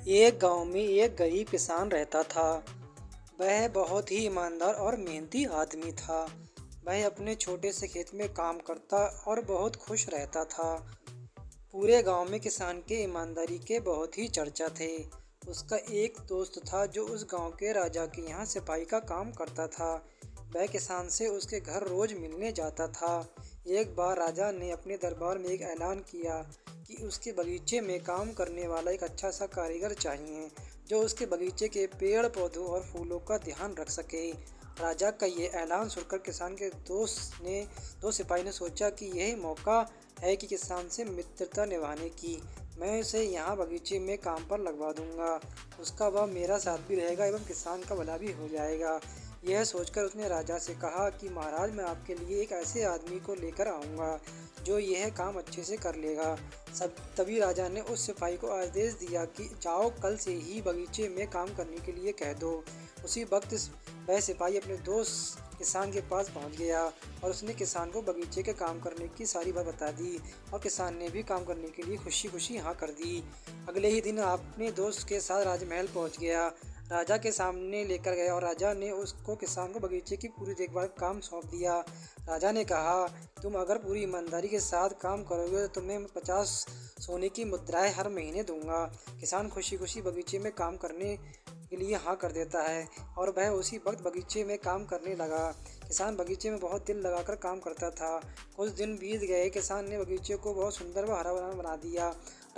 एक गांव में एक गरीब किसान रहता था। वह बहुत ही ईमानदार और मेहनती आदमी था। वह अपने छोटे से खेत में काम करता और बहुत खुश रहता था। पूरे गांव में किसान के ईमानदारी के बहुत ही चर्चा थे। उसका एक दोस्त था जो उस गांव के राजा के यहाँ सिपाही का काम करता था। वह किसान से उसके घर रोज मिलने जाता था। एक बार राजा ने अपने दरबार में एक ऐलान किया कि उसके बगीचे में काम करने वाला एक अच्छा सा कारीगर चाहिए जो उसके बगीचे के पेड़ पौधों और फूलों का ध्यान रख सके। राजा का ये ऐलान सुनकर किसान के दो सिपाही ने सोचा कि यही मौका है कि किसान से मित्रता निभाने की। मैं उसे यहाँ बगीचे में काम पर लगवा दूंगा। उसका वह मेरा साथ भी रहेगा एवं किसान का भला भी हो जाएगा। यह सोचकर उसने राजा से कहा कि महाराज, मैं आपके लिए एक ऐसे आदमी को लेकर आऊँगा जो यह काम अच्छे से कर लेगा। तभी राजा ने उस सिपाही को आदेश दिया कि जाओ, कल से ही बगीचे में काम करने के लिए कह दो। उसी वक्त वह सिपाही अपने दोस्त किसान के पास पहुंच गया और उसने किसान को बगीचे के काम करने की सारी बात बता दी और किसान ने भी काम करने के लिए खुशी खुशी हाँ कर दी। अगले ही दिन अपने दोस्त के साथ राजमहल पहुंच गया। राजा के सामने लेकर गया और राजा ने उसको किसान को बगीचे की पूरी देखभाल का काम सौंप दिया। राजा ने कहा, तुम अगर पूरी ईमानदारी के साथ काम करोगे तो तुम्हें 50 सोने की मुद्राएं हर महीने दूंगा। किसान खुशी खुशी बगीचे में काम करने के लिए हाँ कर देता है और वह उसी वक्त बगीचे में काम करने लगा। किसान बगीचे में बहुत दिल लगाकर काम करता था। कुछ दिन बीत गए। किसान ने बगीचे को बहुत सुंदर व हरा भरा बना दिया।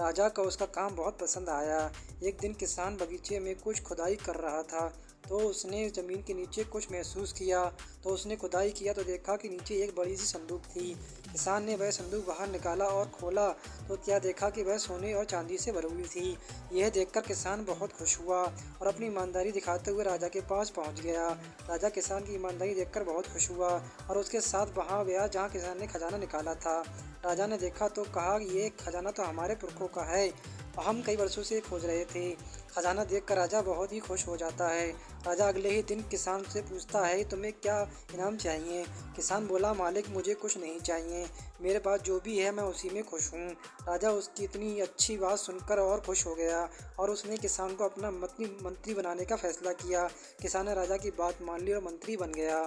राजा को उसका काम बहुत पसंद आया। एक दिन किसान बगीचे में कुछ खुदाई कर रहा था तो उसने ज़मीन के नीचे कुछ महसूस किया। तो उसने खुदाई किया तो देखा कि नीचे एक बड़ी सी संदूक थी। किसान ने वह संदूक बाहर निकाला और खोला तो क्या देखा कि वह सोने और चांदी से भरी हुई थी। यह देखकर किसान बहुत खुश हुआ और अपनी ईमानदारी दिखाते हुए राजा के पास पहुंच गया। राजा किसान की ईमानदारी देखकर बहुत खुश हुआ और उसके साथ वहां गया जहां किसान ने खजाना निकाला था। राजा ने देखा तो कहा, ये खजाना तो हमारे पुरखों का है, हम कई वर्षों से खोज रहे थे। खजाना देखकर राजा बहुत ही खुश हो जाता है। राजा अगले ही दिन किसान से पूछता है, तुम्हें क्या इनाम चाहिए? किसान बोला, मालिक, मुझे कुछ नहीं चाहिए, मेरे पास जो भी है मैं उसी में खुश हूँ। राजा उसकी इतनी अच्छी बात सुनकर और खुश हो गया और उसने किसान को अपना मंत्री बनाने का फैसला किया। किसान ने राजा की बात मान ली और मंत्री बन गया।